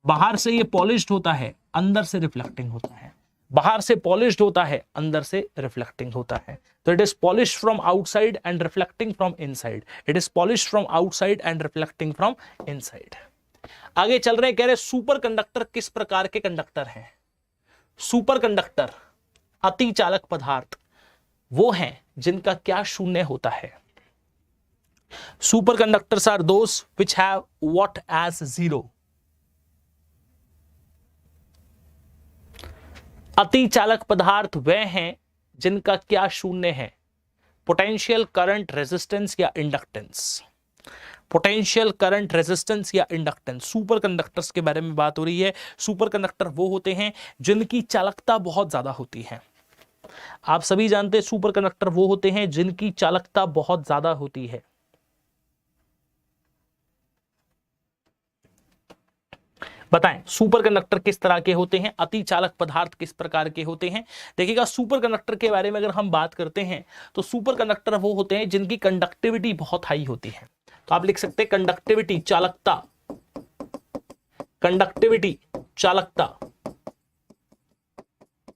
बाहर से ये पॉलिश्ड होता है, अंदर से रिफ्लेक्टिंग होता है। बाहर से पॉलिश्ड होता है, अंदर से रिफ्लेक्टिंग होता है। तो it is polished from outside and reflecting from inside. It is polished from outside and reflecting from inside. आगे चल रहे हैं, कह रहे सुपर कंडक्टर किस प्रकार के कंडक्टर हैं? सुपर कंडक्टर, अति चालक पदार्थ, वो हैं जिनका क्या शून्य होता है? Superconductors are those which have what as zero? अति चालक पदार्थ वह हैं जिनका क्या शून्य है? पोटेंशियल, करंट, रेजिस्टेंस या इंडक्टेंस। पोटेंशियल, करंट, रेजिस्टेंस या इंडक्टेंस। सुपर कंडक्टर्स के बारे में बात हो रही है। सुपर कंडक्टर वो होते हैं जिनकी चालकता बहुत ज्यादा होती है। आप सभी जानते हैं सुपर कंडक्टर वो होते हैं जिनकी चालकता बहुत ज्यादा होती है। बताएं सुपर कंडक्टर किस तरह के होते हैं, अति चालक पदार्थ किस प्रकार के होते हैं। देखिएगा सुपर कंडक्टर के बारे में अगर हम बात करते हैं तो सुपर कंडक्टर वो होते हैं जिनकी कंडक्टिविटी बहुत हाई होती है। तो आप लिख सकते हैं कंडक्टिविटी, चालकता, कंडक्टिविटी, चालकता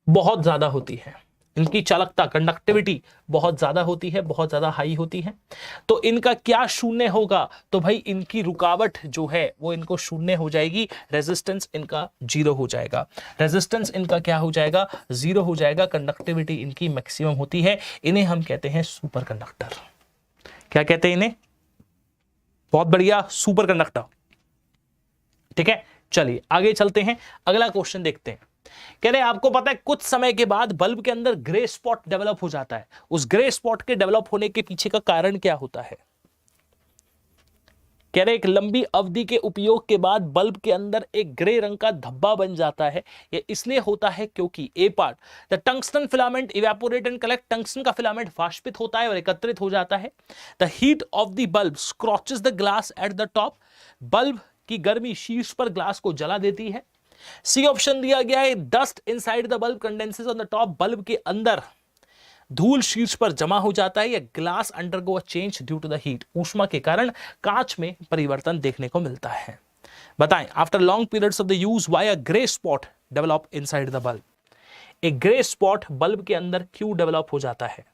बहुत ज्यादा होती है। इनकी चालकता, कंडक्टिविटी बहुत ज्यादा होती है, बहुत ज्यादा हाई होती है। तो इनका क्या शून्य होगा? तो भाई इनकी रुकावट जो है वो इनको शून्य हो जाएगी, रेजिस्टेंस इनका 0 हो जाएगा। रेजिस्टेंस इनका क्या हो जाएगा? 0 हो जाएगा। कंडक्टिविटी इनकी मैक्सिमम होती है। इन्हें हम कहते हैं सुपर कंडक्टर। क्या कहते हैं इन्हें? बहुत बढ़िया, सुपर कंडक्टर। ठीक है, चलिए आगे चलते हैं, अगला क्वेश्चन देखते हैं। कह रहे आपको पता है कुछ समय के बाद बल्ब के अंदर ग्रे स्पॉट डेवलप हो जाता है। उस ग्रे स्पॉट के डेवलप होने के पीछे का कारण क्या होता है? कह रहे एक लंबी अवधि के उपयोग के बाद बल्ब के अंदर एक ग्रे रंग का धब्बा बन जाता है। यह इसलिए होता है क्योंकि a part the tungsten filament evaporate and collect. Tungsten का फिलामेंट वाष्पित होता है और एकत्रित हो जाता है। The heat of the bulb scorches the glass at the top. Bulb की गर्मी शीर्ष पर ग्लास को जला देती है। सी ऑप्शन दिया गया है dust inside the bulb condenses on the top. Bulb के अंदर धूल शीर्ष पर जमा हो जाता है। या glass undergo a change due to the heat. ऊष्मा के कारण कांच में परिवर्तन देखने को मिलता है। बताएं after long periods of the use why a grey spot develop inside the bulb. एक ग्रे स्पॉट बल्ब के अंदर क्यों डेवलप हो जाता है?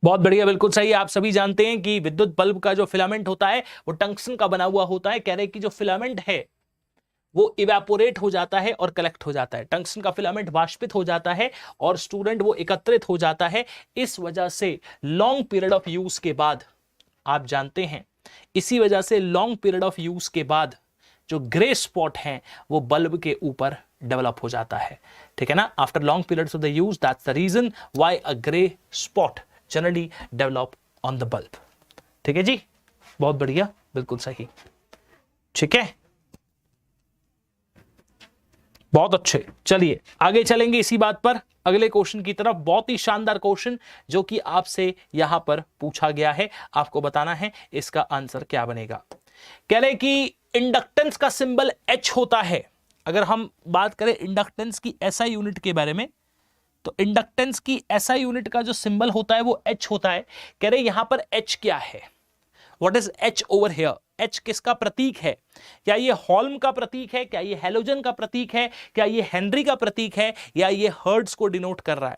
बहुत बढ़िया, बिल्कुल सही। आप सभी जानते हैं कि विद्युत बल्ब का जो फिलामेंट होता है वो टंगस्टन का बना हुआ होता है। कह रहे कि जो फिलामेंट है वो इवेपोरेट हो जाता है और कलेक्ट हो जाता है। टंगस्टन का फिलामेंट वाष्पित हो जाता है और स्टूडेंट वो एकत्रित हो जाता है। इस वजह से लॉन्ग पीरियड ऑफ यूज के बाद, आप जानते हैं इसी वजह से लॉन्ग पीरियड ऑफ यूज के बाद जो ग्रे स्पॉट है वो बल्ब के ऊपर डेवलप हो जाता है। ठीक है ना, after long periods of the use that's the reason why a grey spot generally develop on the bulb. ठीक है जी, बहुत बढ़िया, बिल्कुल सही। ठीक है, बहुत अच्छे। चलिए आगे चलेंगे इसी बात पर अगले क्वेश्चन की तरफ। बहुत ही शानदार क्वेश्चन जो कि आपसे यहां पर पूछा गया है, आपको बताना है इसका आंसर क्या बनेगा। कह रहे कि इंडक्टेंस का सिंबल H होता है। अगर हम बात करें इंडक्टेंस की SI यूनिट के बारे में तो इंडक्टेंस की SI यूनिट का जो सिंबल होता है वो H होता है। कह रहे यहां पर H क्या है? What is H over here? H किसका प्रतीक है? क्या ये हॉल्म का प्रतीक है? क्या ये हैलोजन का प्रतीक है? क्या ये हेनरी का प्रतीक है? या ये हर्ट्ज को डिनोट कर रहा है?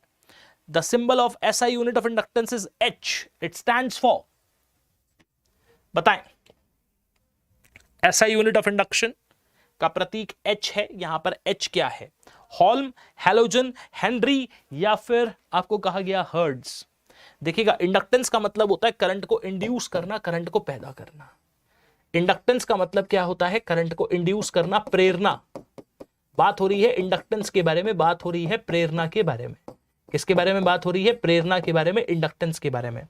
The symbol of SI unit of inductance is H। It stands for, बताएं SI यूनिट ऑफ इंडक्शन का प्रतीक H है। यहां पर H क्या है? हॉल्म, हैलोजन, हेनरी या फिर आपको कहा गया हर्ट्ज। देखिएगा इंडक्टेंस का मतलब होता है करंट को इंड्यूस करना, करंट को पैदा करना। इंडक्टेंस का मतलब क्या होता है? करंट को इंड्यूस करना, प्रेरणा। बात हो रही है इंडक्टेंस के बारे में, बात हो रही है प्रेरणा के बारे में। किसके बारे में बात हो रही है? प्रेरणा के बारे में, इंडक्टेंस के बारे में।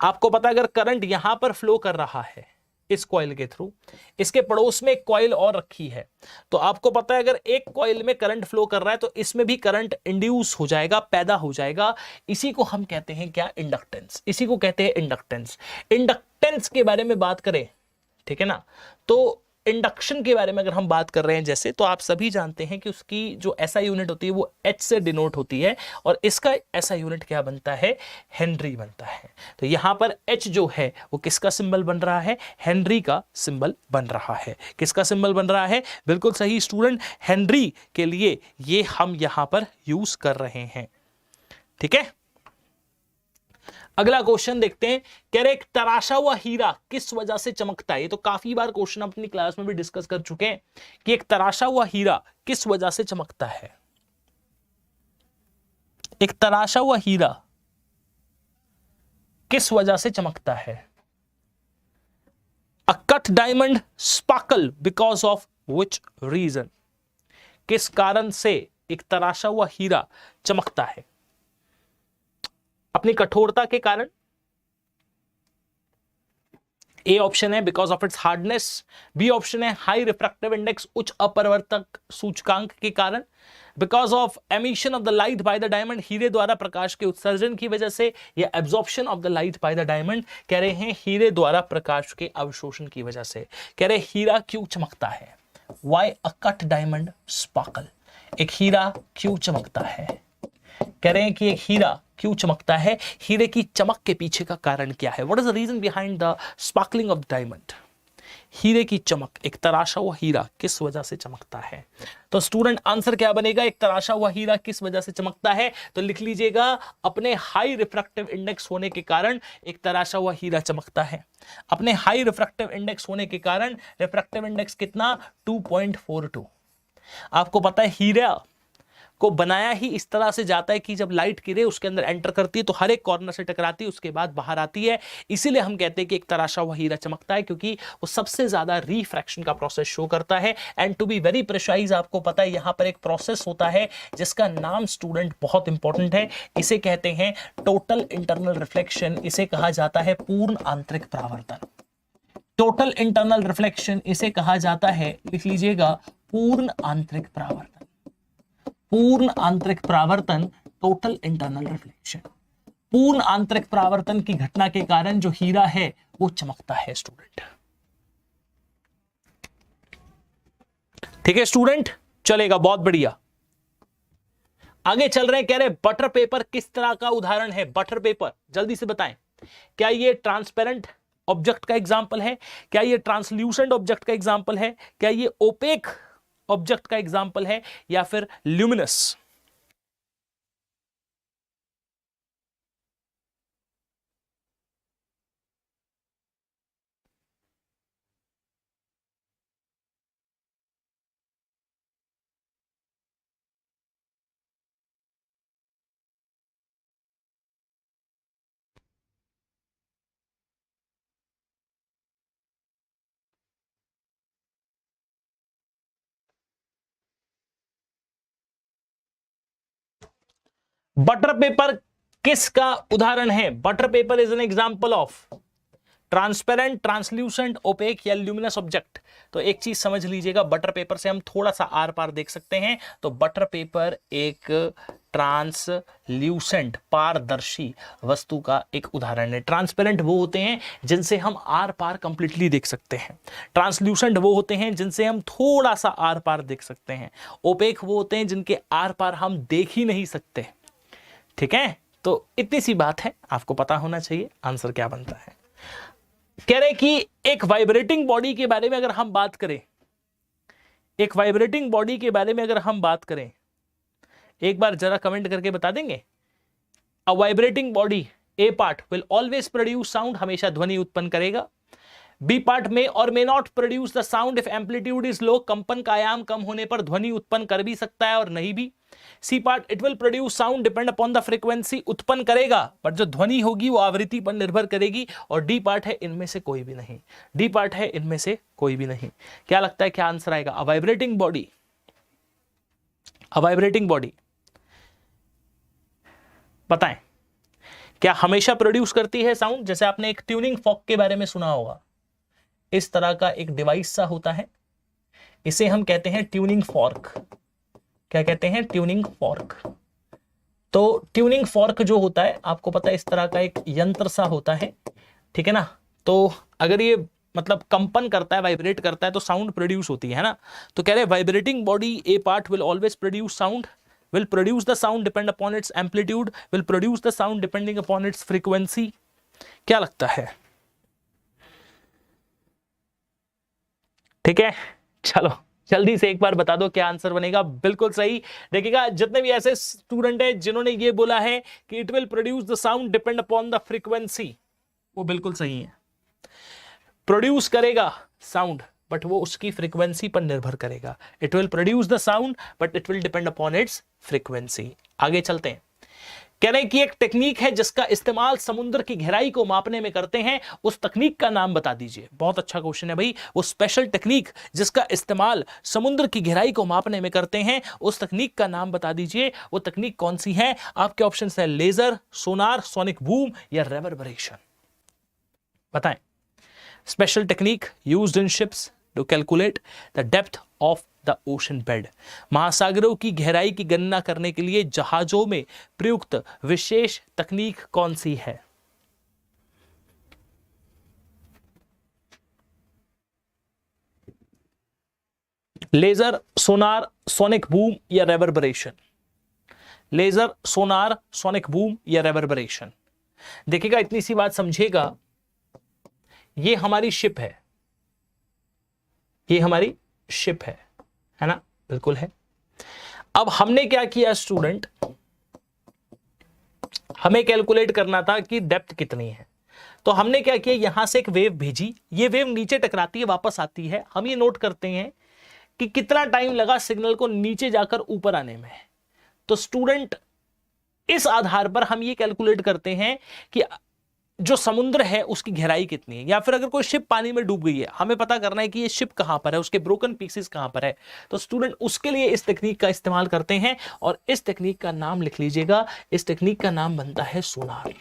आपको पता है अगर करंट यहां पर फ्लो कर रहा है इस कॉइल के थ्रू, इसके पड़ोस में एक कॉइल और रखी है, तो आपको पता है अगर एक कॉइल में करंट फ्लो कर रहा है तो इसमें भी करंट इंड्यूस हो जाएगा, पैदा हो जाएगा। इसी को हम कहते हैं क्या? इंडक्टेंस। इसी को कहते हैं इंडक्टेंस। इंडक्टेंस के बारे में बात करें, ठीक है ना, तो इंडक्शन के बारे में अगर हम बात कर रहे हैं जैसे, तो आप सभी जानते हैं कि उसकी जो SI यूनिट होती है वो H से डिनोट होती है और इसका SI यूनिट क्या बनता है? हेनरी बनता है। तो यहां पर H जो है वो किसका सिंबल बन रहा है? हेनरी का सिंबल बन रहा है। किसका सिंबल बन रहा है? बिल्कुल सही स्टूडेंट, हेनरी के लिए ये हम यहां पर यूज कर रहे हैं। ठीक है, अगला क्वेश्चन देखते हैं। कह रहे एक तराशा हुआ हीरा किस वजह से चमकता है? ये तो काफी बार क्वेश्चन अपनी क्लास में भी डिस्कस कर चुके हैं कि एक तराशा हुआ हीरा किस वजह से चमकता है। एक तराशा हुआ हीरा किस वजह से चमकता है? अ cut diamond sparkle because of which region, किस कारण से एक तराशा हुआ हीरा चमकता है? अपनी कठोरता के कारण, ए ऑप्शन है because of its hardness, B option है हाई रिफ्रैक्टिव इंडेक्स उच्च अपवर्तक सूचकांक के कारण, because of emission of the light by the diamond हीरे द्वारा प्रकाश के उत्सर्जन की वजह से, या absorption of the light by the diamond, कह रहे हैं हीरे द्वारा प्रकाश के अवशोषण की वजह से। कह रहे हीरा क्यों चमकता है? Why a cut diamond sparkle, एक हीरा क्यों चमकता है? कह रहे हैं कि एक हीरा क्यों चमकता है, हीरे की चमक के पीछे का कारण क्या है? What is the reason behind the sparkling of the diamond? हीरे की चमक, एक तराशा हुआ हीरा किस वजह से चमकता है? तो स्टूडेंट आंसर क्या बनेगा? एक तराशा हुआ हीरा किस वजह से चमकता है? तो लिख लीजिएगा, अपने हाई रिफ्रैक्टिव इंडेक्स होने के कारण एक तराशा हुआ हीरा चमकता है। अपने हाई रिफ्रैक्टिव इंडेक्स होने के कारण, रिफ्रैक्टिव इंडेक्स कितना? 2.42। आपको पता है हीरा को बनाया ही इस तरह से जाता है कि जब लाइट की रे उसके अंदर एंटर करती है तो हर एक कॉर्नर से टकराती है, उसके बाद बाहर आती है। इसीलिए हम कहते हैं कि एक तराशा हुआ हीरा चमकता है, क्योंकि वो सबसे ज्यादा रिफ्रैक्शन का प्रोसेस शो करता है। And to be very precise, आपको पता है यहां पर एक प्रोसेस होता है जिसका नाम स्टूडेंट बहुत इंपॉर्टेंट है, इसे कहते हैं टोटल इंटरनल रिफ्लेक्शन, इसे कहा जाता है पूर्ण आंतरिक परावर्तन। टोटल इंटरनल रिफ्लेक्शन इसे कहा जाता है, लिख लीजिएगा, पूर्ण आंतरिक परावर्तन। पूर्ण आंतरिक परावर्तन, टोटल इंटरनल रिफ्लेक्शन। पूर्ण आंतरिक परावर्तन की घटना के कारण जो हीरा है वो चमकता है स्टूडेंट। ठीक है स्टूडेंट, चलेगा, बहुत बढ़िया। आगे चल रहे हैं, कह रहे बटर पेपर किस तरह का उदाहरण है? बटर पेपर जल्दी से बताएं, क्या ये ट्रांसपेरेंट ऑब्जेक्ट का एग्जाम्पल है? क्या ये ट्रांसल्यूसेंट ऑब्जेक्ट का एग्जाम्पल है? क्या ये ओपेक ऑब्जेक्ट का एग्जाम्पल है, या फिर ल्यूमिनस? बटर पेपर किसका उदाहरण है? Butter paper is an example of transparent, translucent, opaque या ल्यूमिनस ऑब्जेक्ट। तो एक चीज समझ लीजिएगा, बटर पेपर से हम थोड़ा सा आर पार देख सकते हैं। तो बटर पेपर एक ट्रांसल्यूसेंट, पारदर्शी वस्तु का एक उदाहरण है। ट्रांसपेरेंट वो होते हैं जिनसे हम आर पार कंप्लीटली देख सकते हैं। ट्रांसल्यूसेंट वो होते हैं जिनसे हम थोड़ा सा आर पार देख सकते हैं। ओपेक वो होते हैं जिनके आर पार हम देख ही नहीं सकते। ठीक है, तो इतनी सी बात है, आपको पता होना चाहिए आंसर क्या बनता है। कह रहे कि एक वाइब्रेटिंग बॉडी के बारे में अगर हम बात करें, एक वाइब्रेटिंग बॉडी के बारे में अगर हम बात करें, एक बार जरा कमेंट करके बता देंगे। अ vibrating body, A part will always produce sound, हमेशा ध्वनि उत्पन्न करेगा। बी पार्ट में और may not produce the sound if amplitude is low, कंपन का आयाम कम होने पर ध्वनि उत्पन्न कर भी सकता है और नहीं भी। C part, it will produce sound depend upon the frequency, उत्पन्न करेगा पर जो ध्वनि होगी वो आवृत्ति पर निर्भर करेगी। और डी पार्ट है इनमें से कोई भी नहीं, डी पार्ट है इनमें से कोई भी नहीं। क्या लगता है क्या आंसर आएगा? अ वाइब्रेटिंग बॉडी, अ वाइब्रेटिंग बॉडी बताएं, क्या हमेशा प्रोड्यूस करती है साउंड? जैसे आपने एक ट्यूनिंग फॉर्क के बारे में सुना होगा, इस तरह का एक डिवाइस सा होता है, इसे हम कहते हैं ट्यूनिंग फॉर्क। क्या कहते हैं? Tuning fork. तो ट्यूनिंग फॉर्क जो होता है, आपको पता है इस तरह का एक यंत्र सा होता है, ठीक है ना। तो अगर ये मतलब कंपन करता है, वाइब्रेट करता है, तो साउंड प्रोड्यूस होती है ना। तो कह रहे vibrating body A part will always produce sound, will produce the sound depend upon its amplitude, will produce the sound depending upon its frequency। क्या लगता है? ठीक है, चलो जल्दी से एक बार बता दो क्या आंसर बनेगा। बिल्कुल सही। देखिएगा, जितने भी ऐसे स्टूडेंट हैं जिन्होंने ये बोला है कि it will produce the sound depend upon the frequency, वो बिल्कुल सही है। प्रोड्यूस करेगा साउंड बट वो उसकी फ्रीक्वेंसी पर निर्भर करेगा। It will produce the sound but it will depend upon its frequency. आगे चलते हैं। कह रहे हैं कि एक टेक्निक है जिसका इस्तेमाल समुद्र की गहराई को मापने में करते हैं, उस तकनीक का नाम बता दीजिए। बहुत अच्छा क्वेश्चन है भाई, वो स्पेशल टेक्निक जिसका इस्तेमाल समुद्र की गहराई को मापने में करते हैं, उस तकनीक का नाम बता दीजिए। वो तकनीक कौन सी है? आपके ऑप्शन है लेजर, सोनार, सोनिक बूम या रेवर्बरेशन। बताएं। Special technique used in ships to calculate the depth of the ocean bed. महासागरों की गहराई की गणना करने के लिए जहाजों में प्रयुक्त विशेष तकनीक कौन सी है? लेजर, सोनार, सोनिक बूम या रेवर्बरेशन। लेजर, सोनार, सोनिक बूम या रेवर्बरेशन। देखिएगा, इतनी सी बात समझिएगा, ये हमारी शिप है, ये हमारी शिप है ना? बिल्कुल है। अब हमने क्या किया स्टूडेंट, हमें कैलकुलेट करना था कि डेप्थ कितनी है। तो हमने क्या किया, यहां से एक वेव भेजी, ये वेव नीचे टकराती है, वापस आती है। हम ये नोट करते हैं कि कितना टाइम लगा सिग्नल को नीचे जाकर ऊपर आने में। तो स्टूडेंट इस आधार पर हम ये कैलकुलेट करते हैं कि जो समुद्र है उसकी गहराई कितनी है, या फिर अगर कोई शिप पानी में डूब गई है, हमें पता करना है कि ये शिप कहां पर है, उसके ब्रोकन पीसेस कहां पर है। तो स्टूडेंट उसके लिए इस टेक्निक का इस्तेमाल करते हैं, और इस टेक्निक का नाम लिख लीजिएगा। इस टेक्निक का नाम बनता है सोनार।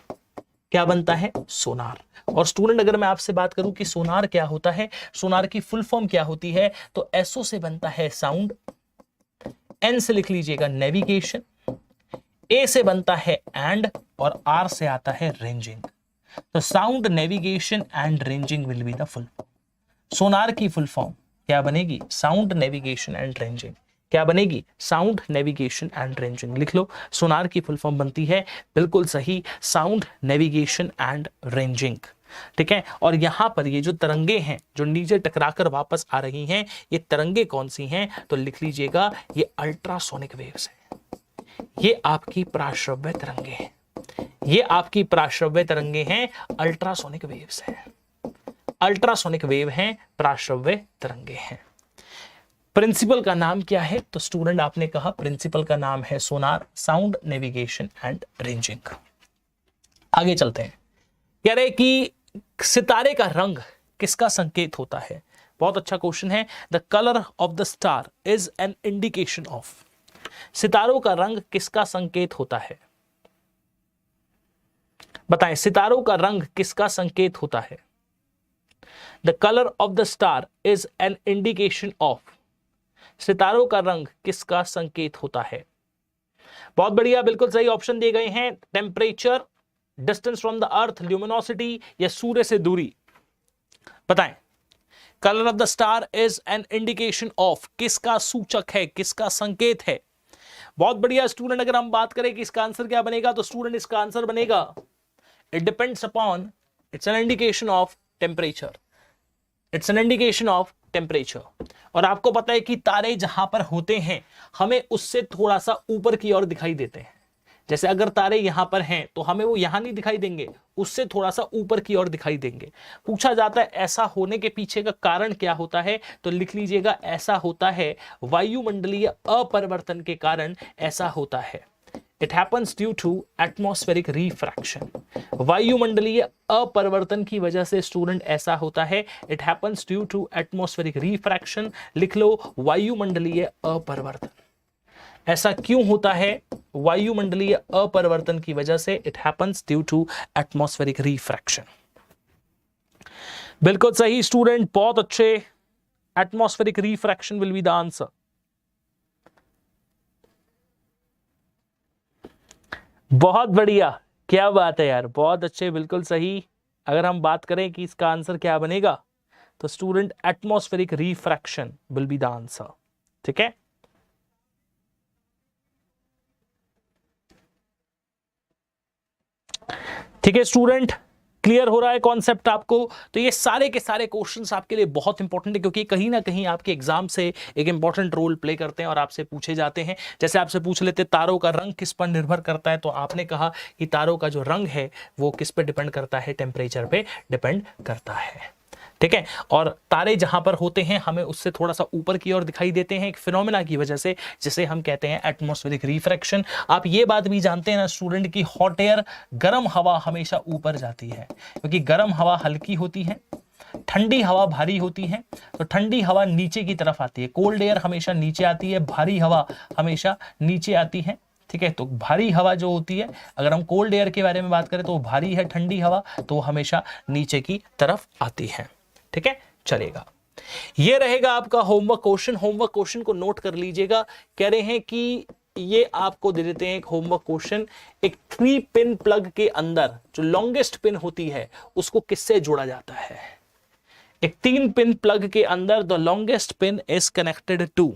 क्या बनता है? सोनार। और स्टूडेंट अगर मैं आपसे बात करूं कि सोनार क्या होता है, सोनार की फुल फॉर्म क्या होती है, तो एसओ से बनता है साउंड, एन से लिख लीजिएगा नेविगेशन, ए से बनता है एंड, और आर से आता है रेंजिंग। तो sound, navigation and ranging will be the full form. Sonar की फुल फॉर्म क्या बनेगी? Sound, navigation and ranging. क्या बनेगी? Sound, navigation and ranging. लिख लो, सोनार की फुल फॉर्म बनती है, बिल्कुल सही, साउंड, नेविगेशन एंड रेंजिंग। ठीक है। और यहां पर ये जो तरंगे हैं जो नीचे टकराकर वापस आ रही हैं, ये तरंगे कौन सी हैं? तो लिख लीजिएगा, ये अल्ट्रासोनिक वेव्स हैं। ये आपकी पराश्रव्य तरंगे हैं, ये आपकी पराश्रव्य तरंगे हैं, अल्ट्रासोनिक वेव्स हैं। अल्ट्रासोनिक वेव हैं, पराश्रव्य तरंगे हैं। प्रिंसिपल का नाम क्या है? तो स्टूडेंट आपने कहा प्रिंसिपल का नाम है सोनार, साउंड, नेविगेशन एंड रेंजिंग। आगे चलते हैं। कह रहे कि सितारे का रंग किसका संकेत होता है? बहुत अच्छा क्वेश्चन है। The colour of the star is an indication of. सितारों का रंग किसका संकेत होता है? बताएं, सितारों का रंग किसका संकेत होता है? The colour of the star is an indication of. सितारों का रंग किसका संकेत होता है? बहुत बढ़िया, बिल्कुल सही ऑप्शन दिए गए हैं। Temperature, distance from the earth, luminosity या सूर्य से दूरी। बताएं, colour of the star is an indication of, किसका सूचक है, किसका संकेत है? बहुत बढ़िया स्टूडेंट, अगर हम बात करें कि इसका आंसर क्या बनेगा, तो स्टूडेंट इसका आंसर बनेगा it depends upon, it's an indication of temperature, it's an indication of temperature। और आपको पता है कि तारे जहां पर होते हैं हमें उससे थोड़ा सा ऊपर की ओर दिखाई देते हैं। जैसे अगर तारे यहां पर हैं तो हमें वो यहां नहीं दिखाई देंगे, उससे थोड़ा सा ऊपर की ओर दिखाई देंगे। पूछा जाता है ऐसा होने के पीछे का कारण क्या होता है, तो लिख लीजिएगा, ऐसा होता है वायुमंडलीय अपरिवर्तन के कारण ऐसा होता है। It happens due to atmospheric refraction। वायुमंडलीय अपरिवर्तन की वजह से स्टूडेंट ऐसा होता है। It happens due to atmospheric refraction। लिख लो, वायुमंडलीय अपरिवर्तन। ऐसा क्यों होता है? वायुमंडलीय अपरिवर्तन की वजह से It happens due to atmospheric refraction। बिल्कुल सही स्टूडेंट, बहुत अच्छे। Atmospheric refraction will be the answer। बहुत बढ़िया, क्या बात है यार, बहुत अच्छे, बिल्कुल सही। अगर हम बात करें कि इसका आंसर क्या बनेगा, तो student atmospheric refraction will be the answer. ठीक है। ठीक है स्टूडेंट, क्लियर हो रहा है कॉन्सेप्ट आपको? तो ये सारे के सारे क्वेश्चंस आपके लिए बहुत इंपॉर्टेंट है, क्योंकि कहीं ना कहीं आपके एग्जाम से एक इंपॉर्टेंट रोल प्ले करते हैं और आपसे पूछे जाते हैं। जैसे आपसे पूछ लेते तारों का रंग किस पर निर्भर करता है, तो आपने कहा कि तारों का जो रंग है वो किस पे डिपेंड करता है? टेम्परेचर पे डिपेंड करता है। ठीक है। और तारे जहां पर होते हैं हमें उससे थोड़ा सा ऊपर की ओर दिखाई देते हैं एक फिनोमेना की वजह से, जिसे हम कहते हैं एटमॉस्फेरिक रिफ्रैक्शन। आप ये बात भी जानते हैं ना स्टूडेंट की हॉट एयर, गर्म हवा हमेशा ऊपर जाती है, क्योंकि गर्म हवा हल्की होती है, ठंडी हवा भारी होती है। तो ठंडी हवा नीचे की तरफ आती है, कोल्ड एयर हमेशा नीचे आती है, भारी हवा हमेशा नीचे आती है। ठीक है, तो भारी हवा जो होती है, अगर हम कोल्ड एयर के बारे में बात करें तो भारी है, ठंडी हवा तो हमेशा नीचे की तरफ आती है। ठीक है, चलेगा। ये रहेगा आपका होमवर्क क्वेश्चन। होमवर्क क्वेश्चन को नोट कर लीजिएगा। कह रहे हैं कि ये आपको दे देते हैं एक होमवर्क क्वेश्चन, एक 3 पिन प्लग के अंदर जो लॉन्गेस्ट पिन होती है उसको किससे जोड़ा जाता है। एक 3 पिन प्लग के अंदर the longest pin is connected to,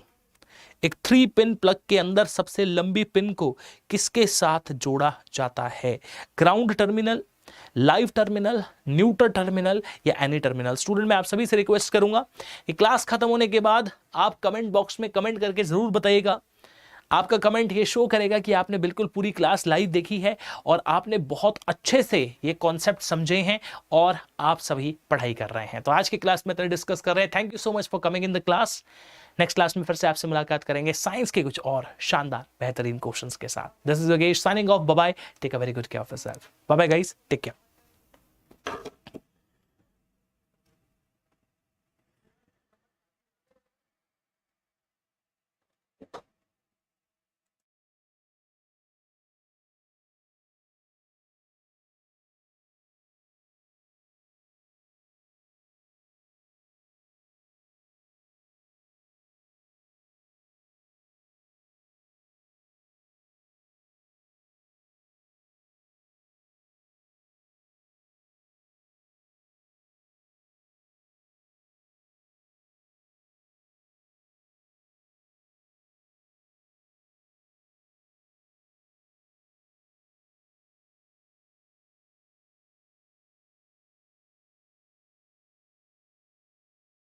एक 3 पिन प्लग के अंदर सबसे लंबी पिन को किसके साथ जोड़ा जाता है। Ground terminal, live terminal, neutral terminal या एनी टर्मिनल। स्टूडेंट मैं आप सभी से रिक्वेस्ट करूंगा कि क्लास खत्म होने के बाद आप कमेंट बॉक्स में कमेंट करके जरूर बताइएगा। आपका कमेंट ये शो करेगा कि आपने बिल्कुल पूरी क्लास लाइव देखी है और आपने बहुत अच्छे से ये कॉन्सेप्ट समझे हैं और आप सभी पढ़ाई कर रहे हैं। तो आज की क्लास में डिस्कस कर रहे हैं। Thank you so much for coming in the class. Next class में फिर से आपसे मुलाकात करेंगे साइंस के कुछ और शानदार बेहतरीन क्वेश्चंस के साथ। This is Yogesh signing off. Bye bye, take a very good care of yourself. Bye bye guys, take care.